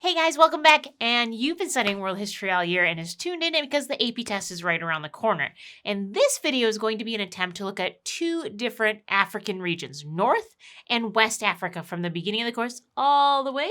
Hey guys, welcome back. And you've been studying world history all year and is tuned in because the AP test is right around the corner. And this video is going to be an attempt to look at two different African regions, North and West Africa, from the beginning of the course all the way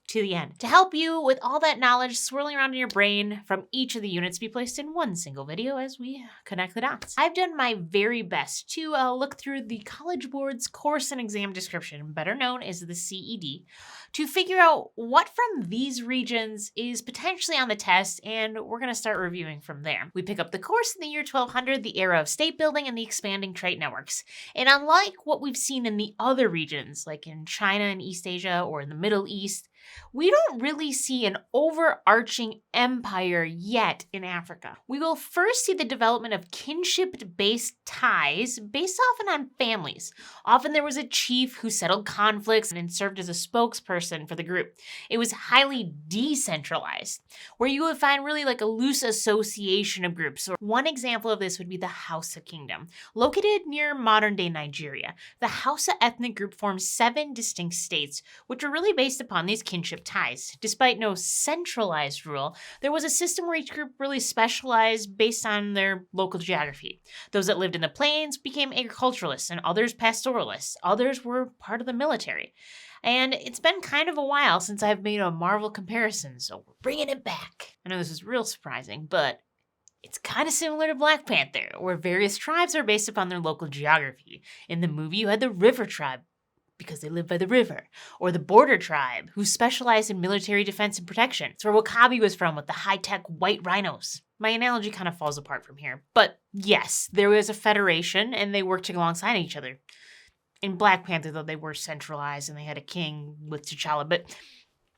to the end, to help you with all that knowledge swirling around in your brain from each of the units be placed in one single video as we connect the dots. I've done my very best to look through the College Board's course and exam description, better known as the CED, to figure out what from these regions is potentially on the test, and we're going to start reviewing from there. We pick up the course in the year 1200, the era of state building and the expanding trade networks. And unlike what we've seen in the other regions, like in China and East Asia or in the Middle East, we don't really see an overarching empire yet in Africa. We will first see the development of kinship-based ties based often on families. Often there was a chief who settled conflicts and served as a spokesperson for the group. It was highly decentralized, where you would find really like a loose association of groups. So one example of this would be the Hausa Kingdom, located near modern-day Nigeria. The Hausa ethnic group forms 7 distinct states, which are really based upon these kinship ties. Despite no centralized rule, there was a system where each group really specialized based on their local geography. Those that lived in the plains became agriculturalists and others pastoralists. Others were part of the military. And it's been kind of a while since I've made a Marvel comparison, so we're bringing it back. I know this is real surprising, but it's kind of similar to Black Panther, where various tribes are based upon their local geography. In the movie, you had the River Tribe, because they live by the river, or the Border Tribe, who specialized in military defense and protection. It's where Wakabi was from with the high-tech white rhinos. My analogy kind of falls apart from here, but yes, there was a federation and they worked alongside each other. In Black Panther, though, they were centralized and they had a king with T'Challa, but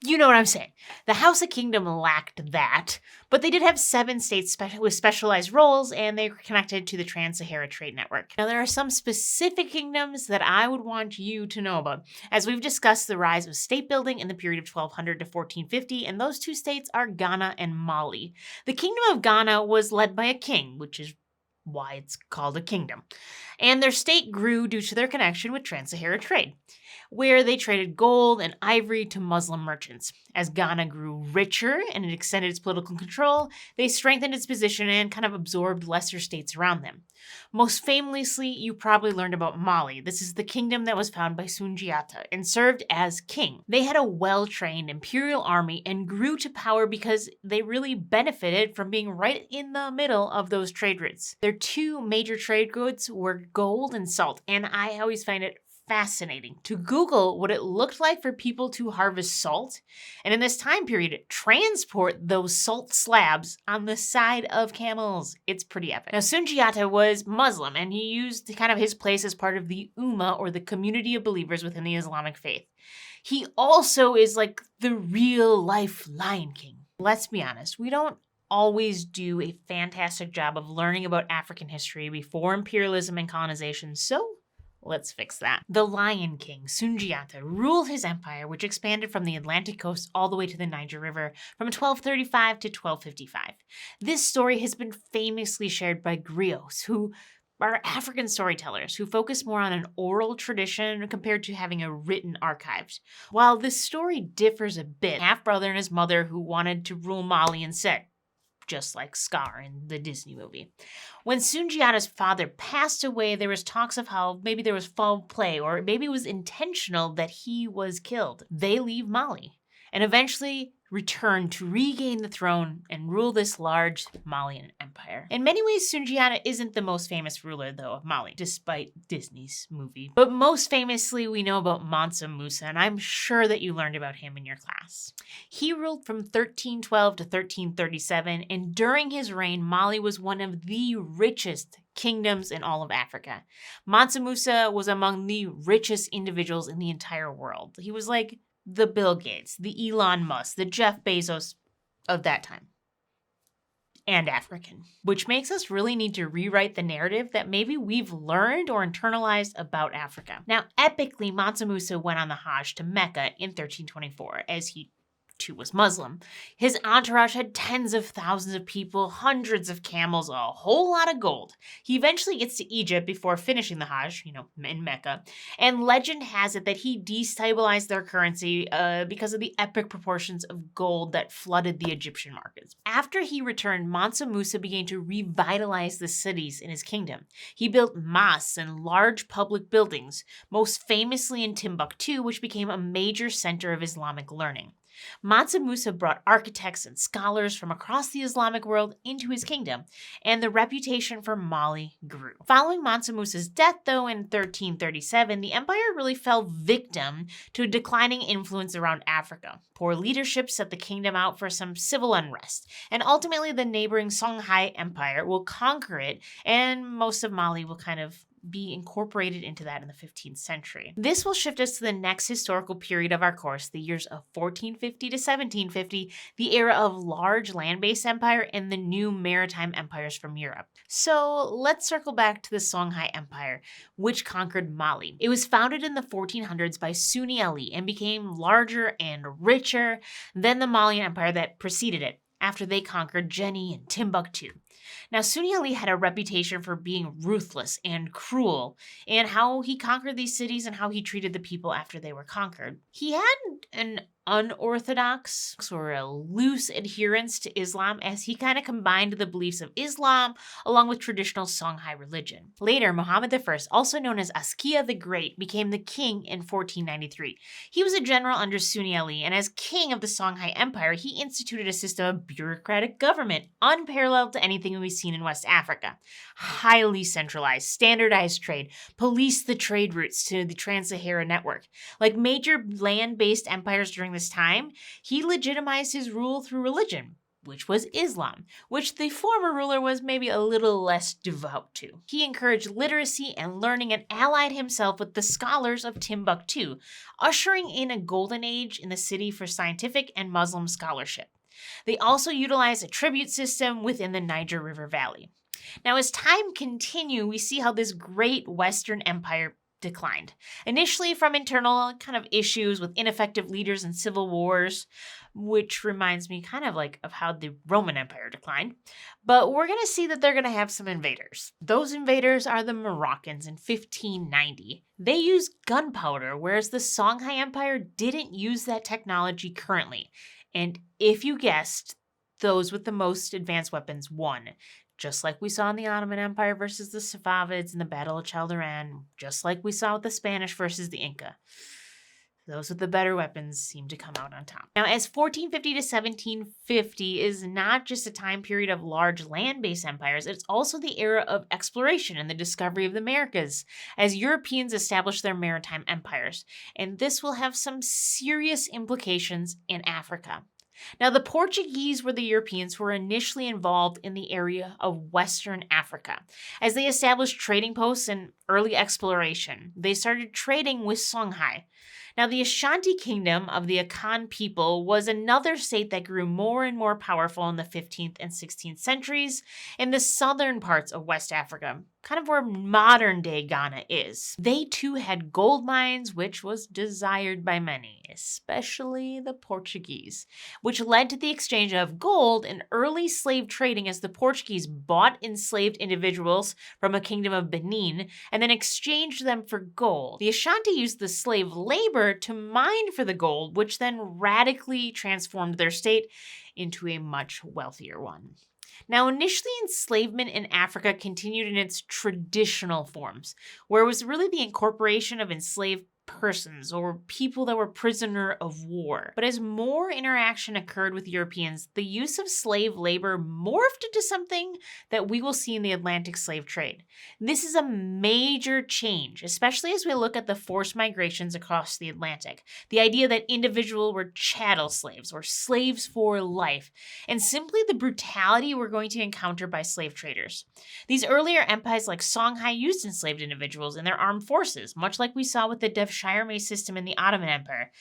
you know what I'm saying. The Hausa Kingdom lacked that, but they did have 7 states with specialized roles, and they were connected to the Trans-Sahara Trade Network. Now, there are some specific kingdoms that I would want you to know about, as we've discussed the rise of state building in the period of 1200 to 1450, and those 2 states are Ghana and Mali. The Kingdom of Ghana was led by a king, which is why it's called a kingdom. And their state grew due to their connection with Trans-Sahara trade, where they traded gold and ivory to Muslim merchants. As Ghana grew richer and it extended its political control, they strengthened its position and kind of absorbed lesser states around them. Most famously, you probably learned about Mali. This is the kingdom that was founded by Sundiata and served as king. They had a well-trained imperial army and grew to power because they really benefited from being right in the middle of those trade routes. Their 2 major trade goods were gold and salt, and I always find it fascinating to Google what it looked like for people to harvest salt, and in this time period, transport those salt slabs on the side of camels. It's pretty epic. Now, Sundiata was Muslim, and he used kind of his place as part of the Ummah, or the community of believers within the Islamic faith. He also is like the real-life Lion King. Let's be honest, we don't always do a fantastic job of learning about African history before imperialism and colonization, so let's fix that. The Lion King, Sundiata, ruled his empire, which expanded from the Atlantic coast all the way to the Niger River from 1235 to 1255. This story has been famously shared by griots, who are African storytellers who focus more on an oral tradition compared to having a written archive. While this story differs a bit, half-brother and his mother who wanted to rule Mali instead, just like Scar in the Disney movie. When Sundiata's father passed away, there was talks of how maybe there was foul play, or maybe it was intentional that he was killed. They leave Mali and eventually return to regain the throne and rule this large Malian empire. In many ways, Sundiata isn't the most famous ruler, though, of Mali, despite Disney's movie. But most famously, we know about Mansa Musa, and I'm sure that you learned about him in your class. He ruled from 1312 to 1337, and during his reign, Mali was one of the richest kingdoms in all of Africa. Mansa Musa was among the richest individuals in the entire world. He was like the Bill Gates, the Elon Musk, the Jeff Bezos of that time. And African. Which makes us really need to rewrite the narrative that maybe we've learned or internalized about Africa. Now, epically, Mansa Musa went on the Hajj to Mecca in 1324, as he II was Muslim. His entourage had tens of thousands of people, hundreds of camels, a whole lot of gold. He eventually gets to Egypt before finishing the Hajj, in Mecca, and legend has it that he destabilized their currency because of the epic proportions of gold that flooded the Egyptian markets. After he returned, Mansa Musa began to revitalize the cities in his kingdom. He built mosques and large public buildings, most famously in Timbuktu, which became a major center of Islamic learning. Mansa Musa brought architects and scholars from across the Islamic world into his kingdom, and the reputation for Mali grew. Following Mansa Musa's death, though, in 1337, the empire really fell victim to a declining influence around Africa. Poor leadership set the kingdom out for some civil unrest, and ultimately the neighboring Songhai Empire will conquer it, and most of Mali will kind of be incorporated into that in the 15th century. This will shift us to the next historical period of our course, the years of 1450 to 1750, the era of large land-based empire and the new maritime empires from Europe. So let's circle back to the Songhai Empire, which conquered Mali. It was founded in the 1400s by Sunni Ali and became larger and richer than the Malian Empire that preceded it, after they conquered Jenny and Timbuktu. Now, Sunni Ali had a reputation for being ruthless and cruel, and how he conquered these cities and how he treated the people after they were conquered. He had an unorthodox or a loose adherence to Islam, as he kind of combined the beliefs of Islam along with traditional Songhai religion. Later, Muhammad I, also known as Askia the Great, became the king in 1493. He was a general under Sunni Ali, and as king of the Songhai Empire, he instituted a system of bureaucratic government unparalleled to anything we've seen in West Africa. Highly centralized, standardized trade, policed the trade routes to the Trans-Sahara network. Like major land-based empires during this time, he legitimized his rule through religion, which was Islam, which the former ruler was maybe a little less devout to. He encouraged literacy and learning and allied himself with the scholars of Timbuktu, ushering in a golden age in the city for scientific and Muslim scholarship. They also utilized a tribute system within the Niger River Valley. Now, as time continued, we see how this great Western empire declined. Initially from internal kind of issues with ineffective leaders and civil wars, which reminds me kind of like of how the Roman Empire declined. But we're going to see that they're going to have some invaders. Those invaders are the Moroccans in 1590. They used gunpowder, whereas the Songhai Empire didn't use that technology currently. And if you guessed, those with the most advanced weapons won. Just like we saw in the Ottoman Empire versus the Safavids in the Battle of Chaldiran, just like we saw with the Spanish versus the Inca. Those with the better weapons seem to come out on top. Now, as 1450 to 1750 is not just a time period of large land-based empires, it's also the era of exploration and the discovery of the Americas, as Europeans establish their maritime empires. And this will have some serious implications in Africa. Now, the Portuguese were the Europeans who were initially involved in the area of Western Africa. As they established trading posts and early exploration, they started trading with Songhai. Now, the Ashanti Kingdom of the Akan people was another state that grew more and more powerful in the 15th and 16th centuries in the southern parts of West Africa, kind of where modern-day Ghana is. They too had gold mines, which was desired by many, especially the Portuguese, which led to the exchange of gold and early slave trading as the Portuguese bought enslaved individuals from a kingdom of Benin and then exchanged them for gold. The Ashanti used the slave labor to mine for the gold, which then radically transformed their state into a much wealthier one. Now, initially, enslavement in Africa continued in its traditional forms, where it was really the incorporation of enslaved persons or people that were prisoner of war. But as more interaction occurred with Europeans, the use of slave labor morphed into something that we will see in the Atlantic slave trade. This is a major change, especially as we look at the forced migrations across the Atlantic. The idea that individuals were chattel slaves or slaves for life, and simply the brutality we're going to encounter by slave traders. These earlier empires like Songhai used enslaved individuals in their armed forces, much like we saw with the Shireme system in the Ottoman Empire,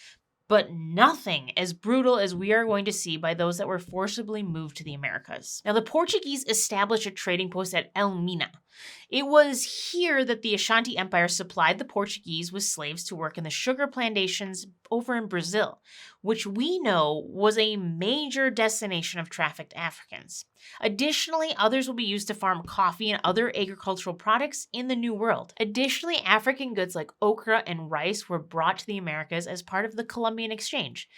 but nothing as brutal as we are going to see by those that were forcibly moved to the Americas. Now, the Portuguese established a trading post at Elmina, It was here that the Ashanti Empire supplied the Portuguese with slaves to work in the sugar plantations over in Brazil, which we know was a major destination of trafficked Africans. Additionally, others will be used to farm coffee and other agricultural products in the New World. Additionally, African goods like okra and rice were brought to the Americas as part of the Columbian Exchange,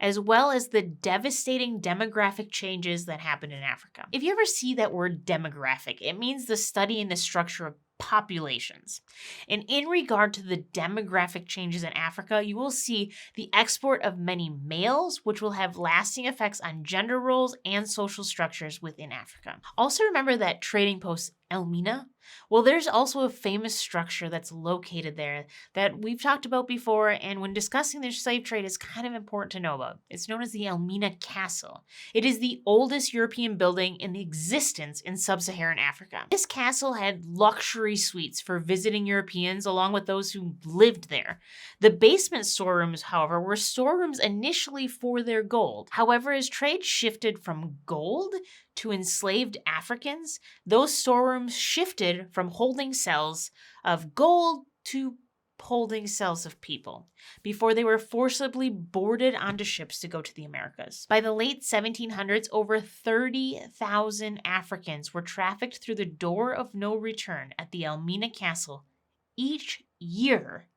as well as the devastating demographic changes that happened in Africa. If you ever see that word demographic, it means the study and the structure of populations. And in regard to the demographic changes in Africa, you will see the export of many males, which will have lasting effects on gender roles and social structures within Africa. Also remember that trading post Elmina? Well, there's also a famous structure that's located there that we've talked about before, and when discussing the slave trade is kind of important to know about. It's known as the Elmina Castle. It is the oldest European building in existence in sub-Saharan Africa. This castle had luxury suites for visiting Europeans along with those who lived there. The basement storerooms, however, were storerooms initially for their gold. However, as trade shifted from gold to enslaved Africans, those storerooms shifted from holding cells of gold to holding cells of people before they were forcibly boarded onto ships to go to the Americas. By the late 1700s, over 30,000 Africans were trafficked through the door of no return at the Elmina Castle each year,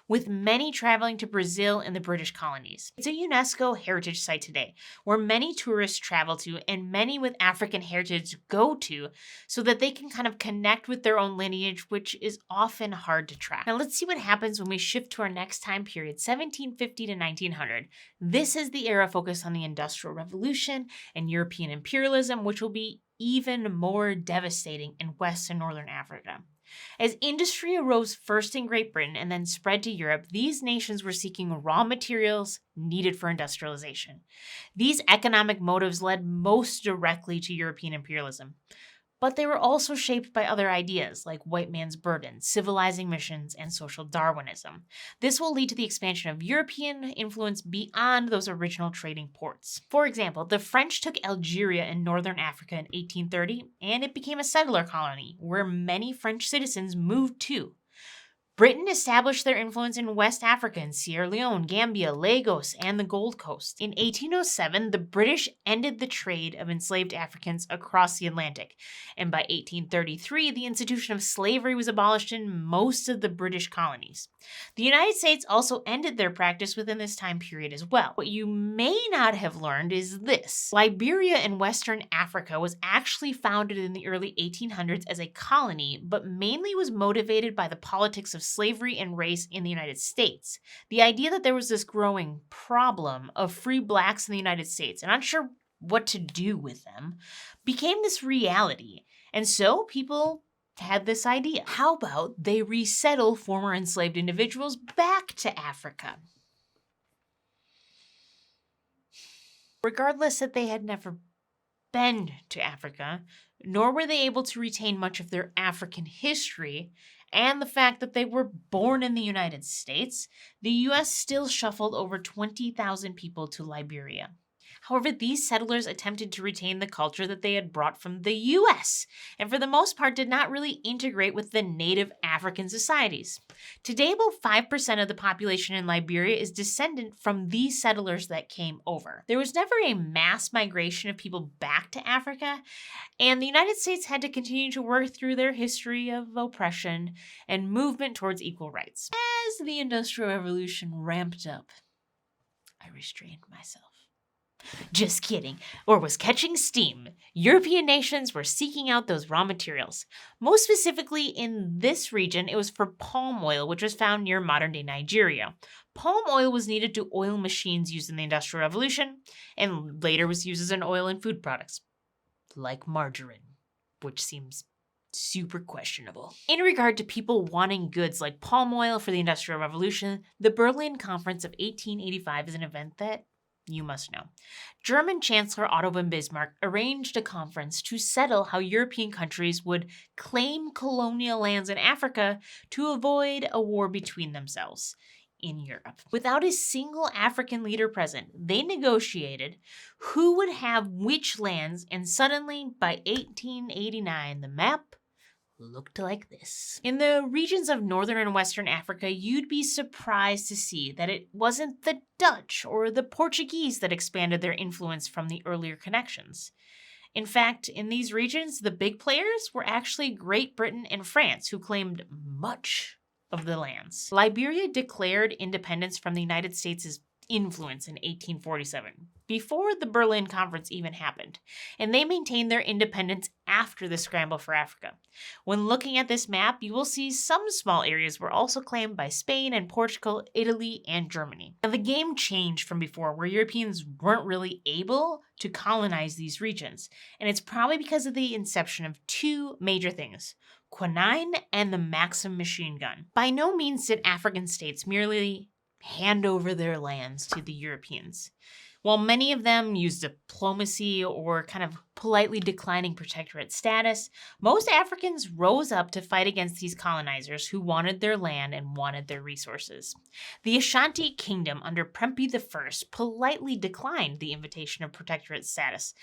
with many traveling to Brazil and the British colonies. It's a UNESCO heritage site today, where many tourists travel to and many with African heritage go to so that they can kind of connect with their own lineage, which is often hard to track. Now let's see what happens when we shift to our next time period, 1750 to 1900. This is the era focused on the Industrial Revolution and European imperialism, which will be even more devastating in West and Northern Africa. As industry arose first in Great Britain and then spread to Europe, these nations were seeking raw materials needed for industrialization. These economic motives led most directly to European imperialism, but they were also shaped by other ideas like white man's burden, civilizing missions, and social Darwinism. This will lead to the expansion of European influence beyond those original trading ports. For example, the French took Algeria in northern Africa in 1830, and it became a settler colony where many French citizens moved to. Britain established their influence in West Africa in Sierra Leone, Gambia, Lagos, and the Gold Coast. In 1807, the British ended the trade of enslaved Africans across the Atlantic, and by 1833, the institution of slavery was abolished in most of the British colonies. The United States also ended their practice within this time period as well. What you may not have learned is this. Liberia in Western Africa was actually founded in the early 1800s as a colony, but mainly was motivated by the politics of slavery and race in the United States. The idea that there was this growing problem of free blacks in the United States, and not sure what to do with them, became this reality. And so people had this idea. How about they resettle former enslaved individuals back to Africa? Regardless that they had never been to Africa, nor were they able to retain much of their African history, and the fact that they were born in the United States, the US still shuffled over 20,000 people to Liberia. However, these settlers attempted to retain the culture that they had brought from the US, and for the most part did not really integrate with the native African societies. Today, about 5% of the population in Liberia is descendant from these settlers that came over. There was never a mass migration of people back to Africa, and the United States had to continue to work through their history of oppression and movement towards equal rights. As the Industrial Revolution ramped up, I restrained myself. Just kidding, or was catching steam. European nations were seeking out those raw materials. Most specifically in this region, it was for palm oil, which was found near modern-day Nigeria. Palm oil was needed to oil machines used in the Industrial Revolution, and later was used as an oil in food products, like margarine, which seems super questionable. In regard to people wanting goods like palm oil for the Industrial Revolution, the Berlin Conference of 1885 is an event that you must know. German Chancellor Otto von Bismarck arranged a conference to settle how European countries would claim colonial lands in Africa to avoid a war between themselves in Europe. Without a single African leader present, they negotiated who would have which lands, and suddenly, by 1889, the map looked like this. In the regions of northern and western Africa, you'd be surprised to see that it wasn't the Dutch or the Portuguese that expanded their influence from the earlier connections. In fact, in these regions, the big players were actually Great Britain and France, who claimed much of the lands. Liberia declared independence from the United States' influence in 1847, before the Berlin Conference even happened, and they maintained their independence after the scramble for Africa. When looking at this map, you will see some small areas were also claimed by Spain and Portugal, Italy, and Germany. Now, the game changed from before, where Europeans weren't really able to colonize these regions, and it's probably because of the inception of two major things: quinine and the Maxim machine gun. By no means did African states merely hand over their lands to the Europeans. While many of them used diplomacy or kind of politely declining protectorate status, most Africans rose up to fight against these colonizers who wanted their land and wanted their resources. The Ashanti Kingdom under Prempeh I politely declined the invitation of protectorate status.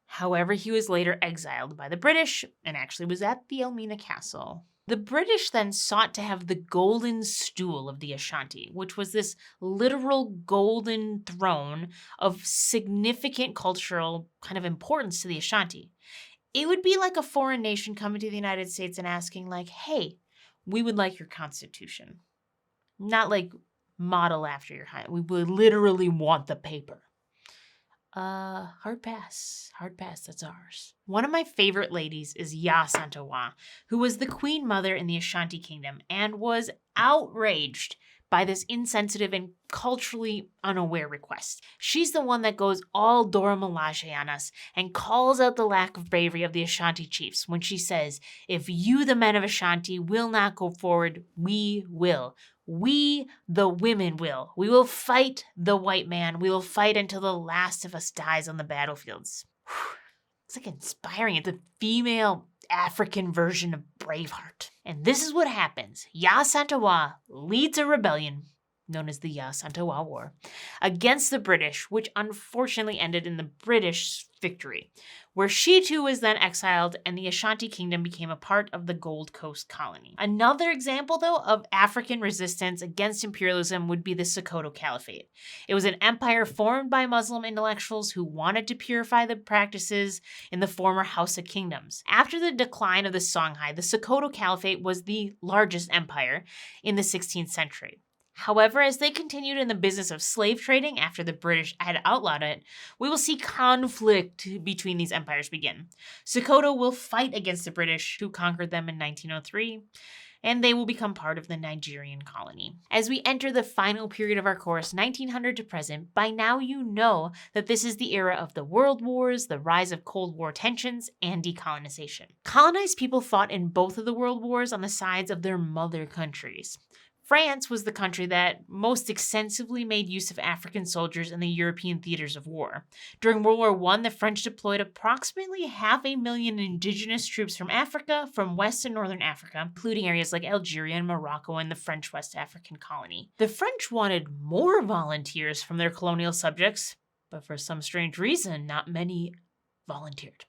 However, he was later exiled by the British and actually was at the Elmina Castle. The British then sought to have the golden stool of the Ashanti, which was this literal golden throne of significant cultural kind of importance to the Ashanti. It would be like a foreign nation coming to the United States and asking like, hey, we would like your constitution. Not like model after your high. We would literally want the paper. Hard pass, that's ours. One of my favorite ladies is Ya Santawa, who was the queen mother in the Ashanti Kingdom and was outraged by this insensitive and culturally unaware request. She's the one that goes all Dora Milaje on us and calls out the lack of bravery of the Ashanti chiefs when she says, if you, the men of Ashanti, will not go forward, we will. We, the women, will. We will fight the white man. We will fight until the last of us dies on the battlefields. It's like inspiring. It's a female African version of Braveheart. And this is what happens. Ya Santawa leads a rebellion, known as the Ya Santawa War, against the British, which unfortunately ended in the British victory, where she too was then exiled and the Ashanti Kingdom became a part of the Gold Coast colony. Another example, though, of African resistance against imperialism would be the Sokoto Caliphate. It was an empire formed by Muslim intellectuals who wanted to purify the practices in the former Hausa kingdoms. After the decline of the Songhai, the Sokoto Caliphate was the largest empire in the 16th century. However, as they continued in the business of slave trading after the British had outlawed it, we will see conflict between these empires begin. Sokoto will fight against the British, who conquered them in 1903, and they will become part of the Nigerian colony. As we enter the final period of our course, 1900 to present, by now you know that this is the era of the World Wars, the rise of Cold War tensions, and decolonization. Colonized people fought in both of the World Wars on the sides of their mother countries. France was the country that most extensively made use of African soldiers in the European theaters of war. During World War I, the French deployed approximately 500,000 indigenous troops from Africa, from West and Northern Africa, including areas like Algeria and Morocco and the French West African colony. The French wanted more volunteers from their colonial subjects, but for some strange reason, not many volunteered.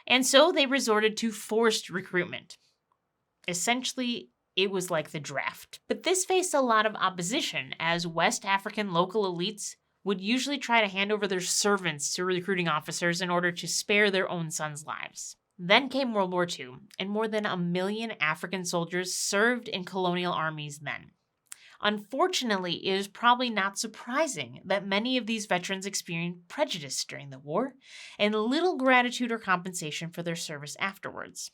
And so they resorted to forced recruitment. Essentially, it was like the draft. But this faced a lot of opposition, as West African local elites would usually try to hand over their servants to recruiting officers in order to spare their own sons' lives. Then came World War II, and more than 1 million African soldiers served in colonial armies then. Unfortunately, it is probably not surprising that many of these veterans experienced prejudice during the war, and little gratitude or compensation for their service afterwards.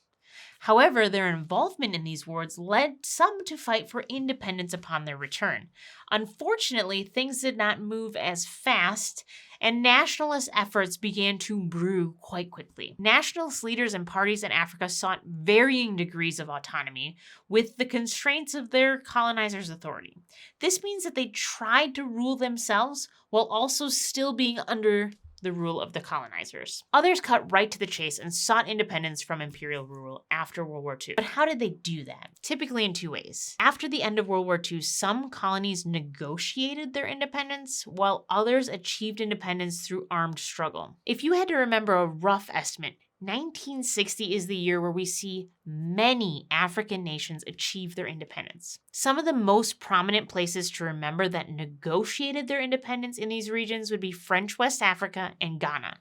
However, their involvement in these wars led some to fight for independence upon their return. Unfortunately, things did not move as fast, and nationalist efforts began to brew quite quickly. Nationalist leaders and parties in Africa sought varying degrees of autonomy with the constraints of their colonizers' authority. This means that they tried to rule themselves while also still being under the rule of the colonizers. Others cut right to the chase and sought independence from imperial rule after World War II. But how did they do that? Typically in two ways. After the end of World War II, some colonies negotiated their independence, while others achieved independence through armed struggle. If you had to remember a rough estimate, 1960 is the year where we see many African nations achieve their independence. Some of the most prominent places to remember that negotiated their independence in these regions would be French West Africa and Ghana.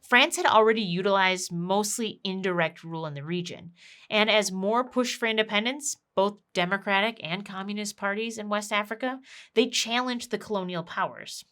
France had already utilized mostly indirect rule in the region, and as more pushed for independence, both Democratic and Communist parties in West Africa, they challenged the colonial powers.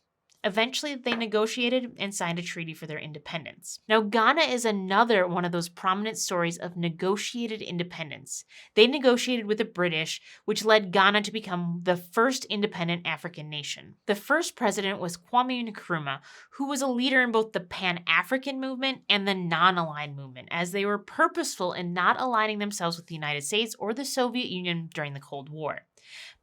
Eventually, they negotiated and signed a treaty for their independence. Now, Ghana is another one of those prominent stories of negotiated independence. They negotiated with the British, which led Ghana to become the first independent African nation. The first president was Kwame Nkrumah, who was a leader in both the Pan-African movement and the non-aligned movement, as they were purposeful in not aligning themselves with the United States or the Soviet Union during the Cold War.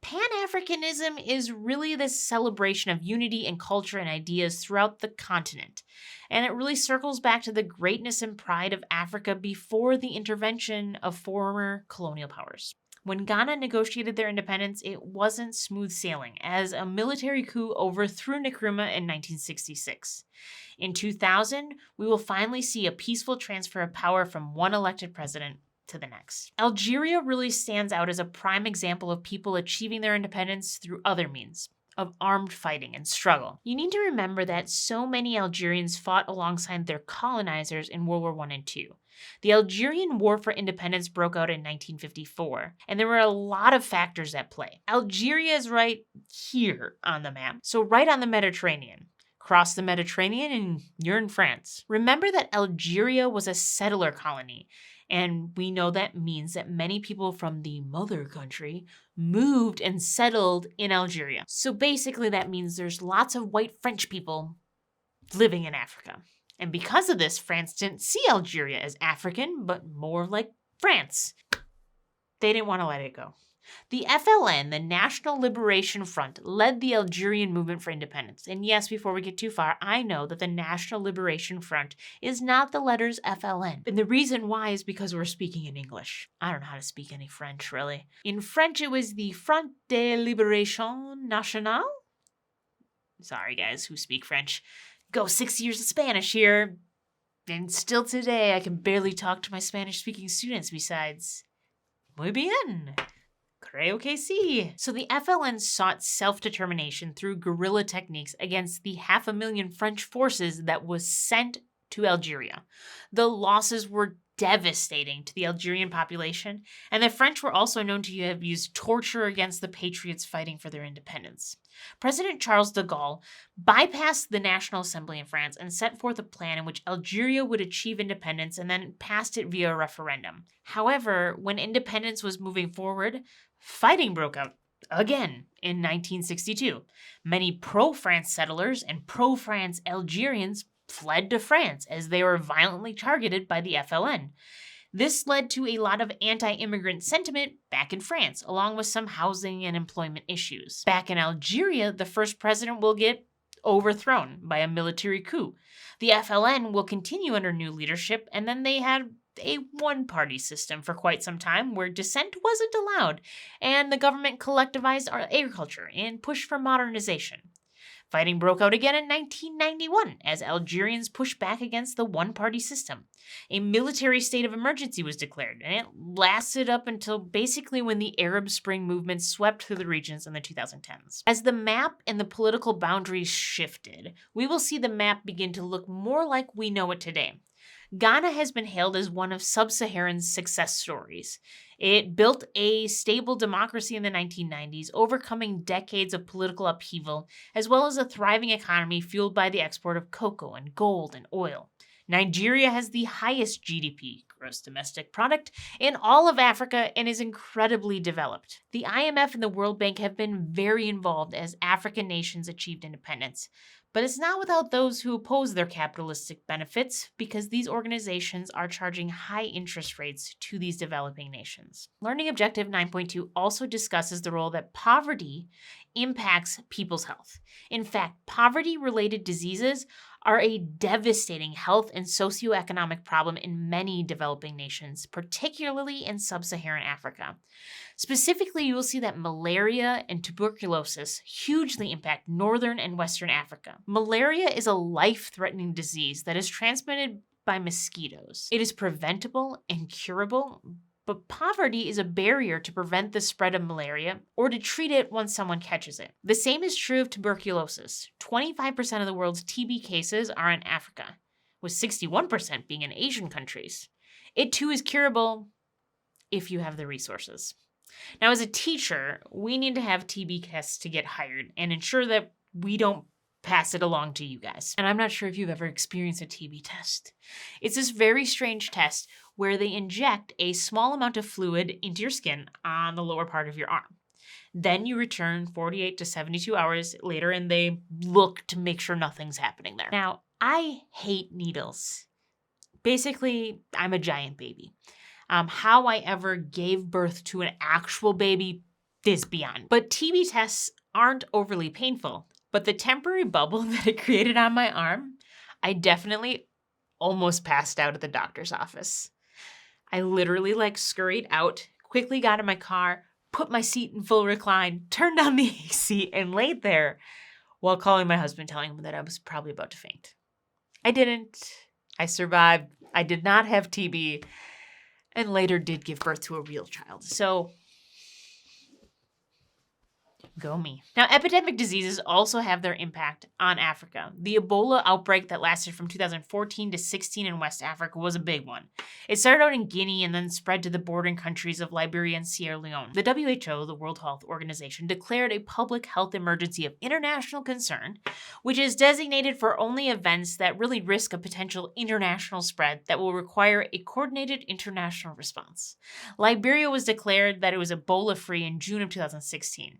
Pan-Africanism is really this celebration of unity and culture and ideas throughout the continent, and it really circles back to the greatness and pride of Africa before the intervention of former colonial powers. When Ghana negotiated their independence, it wasn't smooth sailing, as a military coup overthrew Nkrumah in 1966. In 2000, we will finally see a peaceful transfer of power from one elected president to the next. Algeria really stands out as a prime example of people achieving their independence through other means of armed fighting and struggle. You need to remember that so many Algerians fought alongside their colonizers in World War I and II. The Algerian War for Independence broke out in 1954, and there were a lot of factors at play. Algeria is right here on the map, so right on the Mediterranean. Cross the Mediterranean and you're in France. Remember that Algeria was a settler colony, and we know that means that many people from the mother country moved and settled in Algeria. So basically that means there's lots of white French people living in Africa. And because of this, France didn't see Algeria as African, but more like France. They didn't want to let it go. The FLN, the National Liberation Front, led the Algerian movement for independence. And yes, before we get too far, I know that the National Liberation Front is not the letters FLN. And the reason why is because we're speaking in English. I don't know how to speak any French, really. In French, it was the Front de Libération Nationale. Sorry, guys who speak French. Go 6 years of Spanish here. And still today, I can barely talk to my Spanish-speaking students besides, muy bien. Creo que sí. So the FLN sought self-determination through guerrilla techniques against the 500,000 French forces that was sent to Algeria. The losses were devastating to the Algerian population, and the French were also known to have used torture against the patriots fighting for their independence. President Charles de Gaulle bypassed the National Assembly in France and set forth a plan in which Algeria would achieve independence and then passed it via a referendum. However, when independence was moving forward, fighting broke out again in 1962. Many pro-France settlers and pro-France Algerians fled to France as they were violently targeted by the FLN. This led to a lot of anti-immigrant sentiment back in France, along with some housing and employment issues. Back in Algeria, the first president will get overthrown by a military coup. The FLN will continue under new leadership, and then they had a one-party system for quite some time where dissent wasn't allowed, and the government collectivized our agriculture and pushed for modernization. Fighting broke out again in 1991 as Algerians pushed back against the one-party system. A military state of emergency was declared, and it lasted up until basically when the Arab Spring movement swept through the regions in the 2010s. As the map and the political boundaries shifted, we will see the map begin to look more like we know it today. Ghana has been hailed as one of sub-Saharan's success stories. It built a stable democracy in the 1990s, overcoming decades of political upheaval, as well as a thriving economy fueled by the export of cocoa and gold and oil. Nigeria has the highest GDP, gross domestic product, in all of Africa and is incredibly developed. The IMF and the World Bank have been very involved as African nations achieved independence. But it's not without those who oppose their capitalistic benefits, because these organizations are charging high interest rates to these developing nations. Learning Objective 9.2 also discusses the role that poverty impacts people's health. In fact, poverty-related diseases are a devastating health and socioeconomic problem in many developing nations, particularly in sub-Saharan Africa. Specifically, you will see that malaria and tuberculosis hugely impact northern and western Africa. Malaria is a life-threatening disease that is transmitted by mosquitoes. It is preventable and curable, but poverty is a barrier to prevent the spread of malaria or to treat it once someone catches it. The same is true of tuberculosis. 25% of the world's TB cases are in Africa, with 61% being in Asian countries. It too is curable if you have the resources. Now, as a teacher, we need to have TB tests to get hired and ensure that we don't pass it along to you guys. And I'm not sure if you've ever experienced a TB test. It's this very strange test where they inject a small amount of fluid into your skin on the lower part of your arm. Then you return 48 to 72 hours later and they look to make sure nothing's happening there. Now, I hate needles. Basically, I'm a giant baby. How I ever gave birth to an actual baby is beyond. But TB tests aren't overly painful. But the temporary bubble that it created on my arm, I definitely almost passed out at the doctor's office. I literally scurried out, quickly got in my car, put my seat in full recline, turned on the AC, and laid there while calling my husband, telling him that I was probably about to faint. I didn't. I survived. I did not have TB, and later did give birth to a real child. So, go me. Now, epidemic diseases also have their impact on Africa. The Ebola outbreak that lasted from 2014 to 16 in West Africa was a big one. It started out in Guinea and then spread to the bordering countries of Liberia and Sierra Leone. The WHO, the World Health Organization, declared a public health emergency of international concern, which is designated for only events that really risk a potential international spread that will require a coordinated international response. Liberia was declared that it was Ebola-free in June of 2016.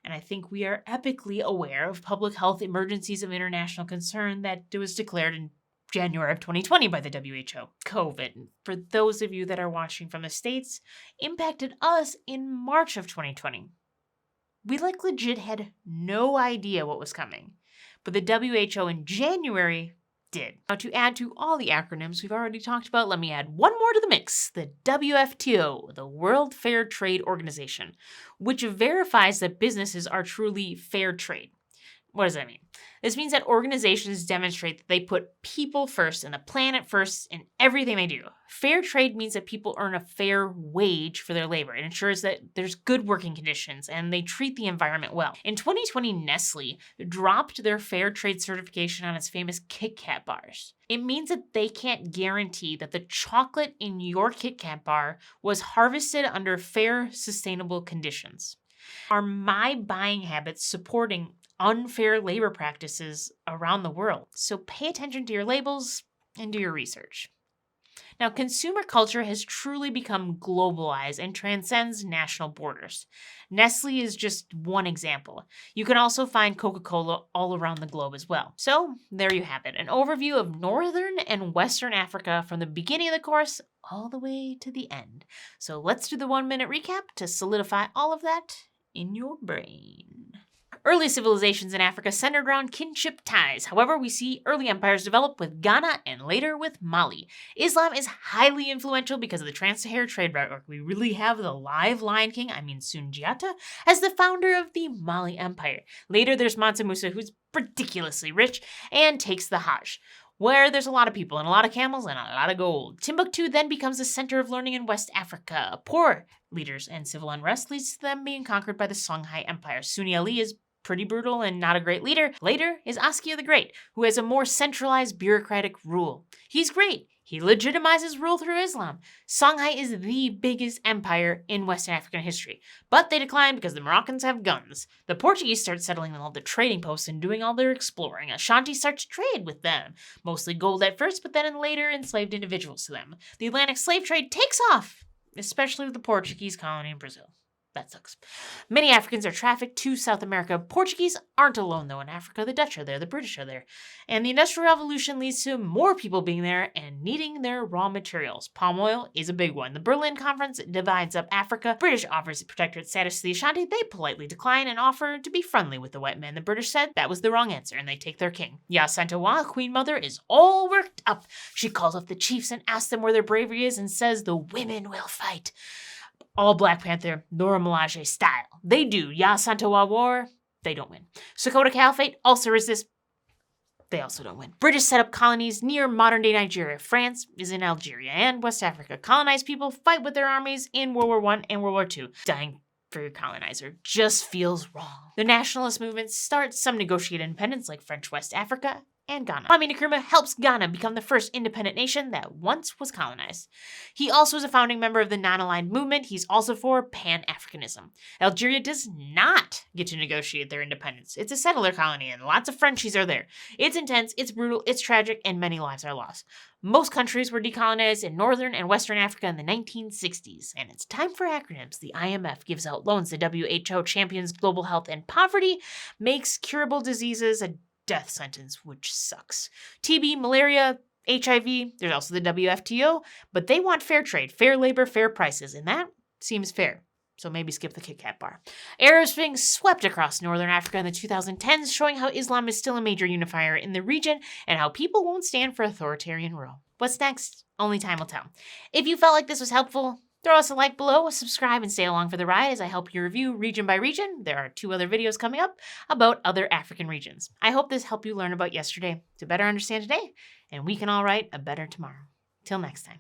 And I think we are epically aware of public health emergencies of international concern that was declared in January of 2020 by the WHO. COVID, for those of you that are watching from the States, impacted us in March of 2020. We legit had no idea what was coming, but the WHO in January did. Now, to add to all the acronyms we've already talked about, let me add one more to the mix, the WFTO, the World Fair Trade Organization, which verifies that businesses are truly fair trade. What does that mean? This means that organizations demonstrate that they put people first and the planet first in everything they do. Fair trade means that people earn a fair wage for their labor. It ensures that there's good working conditions and they treat the environment well. In 2020, Nestle dropped their fair trade certification on its famous Kit Kat bars. It means that they can't guarantee that the chocolate in your Kit Kat bar was harvested under fair, sustainable conditions. Are my buying habits supporting unfair labor practices around the world? So pay attention to your labels and do your research. Now, consumer culture has truly become globalized and transcends national borders. Nestle is just one example. You can also find Coca-Cola all around the globe as well. So there you have it, an overview of Northern and Western Africa from the beginning of the course all the way to the end. So let's do the 1-minute recap to solidify all of that in your brain. Early civilizations in Africa centered around kinship ties. However, we see early empires develop with Ghana and later with Mali. Islam is highly influential because of the Trans-Saharan trade network. We really have the live Lion King, Sundiata, as the founder of the Mali Empire. Later, there's Mansa Musa, who's ridiculously rich and takes the Hajj, where there's a lot of people and a lot of camels and a lot of gold. Timbuktu then becomes the center of learning in West Africa. Poor leaders and civil unrest leads to them being conquered by the Songhai Empire. Sunni Ali is pretty brutal and not a great leader. Later is Askia the Great, who has a more centralized bureaucratic rule. He's great. He legitimizes rule through Islam. Songhai is the biggest empire in West African history, but they decline because the Moroccans have guns. The Portuguese start settling on all the trading posts and doing all their exploring. Ashanti starts to trade with them, mostly gold at first, but then later enslaved individuals to them. The Atlantic slave trade takes off, especially with the Portuguese colony in Brazil. That sucks. Many Africans are trafficked to South America. Portuguese aren't alone, though, in Africa. The Dutch are there, the British are there. And the Industrial Revolution leads to more people being there and needing their raw materials. Palm oil is a big one. The Berlin Conference divides up Africa. British offers protectorate status to the Ashanti. They politely decline and offer to be friendly with the white man. The British said that was the wrong answer, and they take their king. Yasantawa, Queen Mother, is all worked up. She calls up the chiefs and asks them where their bravery is and says the women will fight. All Black Panther, Dora Milaje style. They do. Ya Santawa War, they don't win. Sakota Caliphate also resists. They also don't win. British set up colonies near modern-day Nigeria. France is in Algeria, and West Africa. Colonized people fight with their armies in World War I and World War II. Dying for your colonizer just feels wrong. The nationalist movement starts some negotiated independence like French West Africa and Ghana. Kwame Nkrumah helps Ghana become the first independent nation that once was colonized. He also is a founding member of the Non-Aligned Movement. He's also for Pan-Africanism. Algeria does not get to negotiate their independence. It's a settler colony and lots of Frenchies are there. It's intense, it's brutal, it's tragic, and many lives are lost. Most countries were decolonized in Northern and Western Africa in the 1960s, and it's time for acronyms. The IMF gives out loans, the WHO champions global health and poverty, makes curable diseases a death sentence, which sucks. TB, malaria, HIV, there's also the WFTO, but they want fair trade, fair labor, fair prices, and that seems fair. So maybe skip the Kit Kat bar. Arabs being swept across Northern Africa in the 2010s, showing how Islam is still a major unifier in the region and how people won't stand for authoritarian rule. What's next? Only time will tell. If you felt like this was helpful, throw us a like below, subscribe, and stay along for the ride as I help you review region by region. There are 2 other videos coming up about other African regions. I hope this helped you learn about yesterday to better understand today, and we can all write a better tomorrow. Till next time.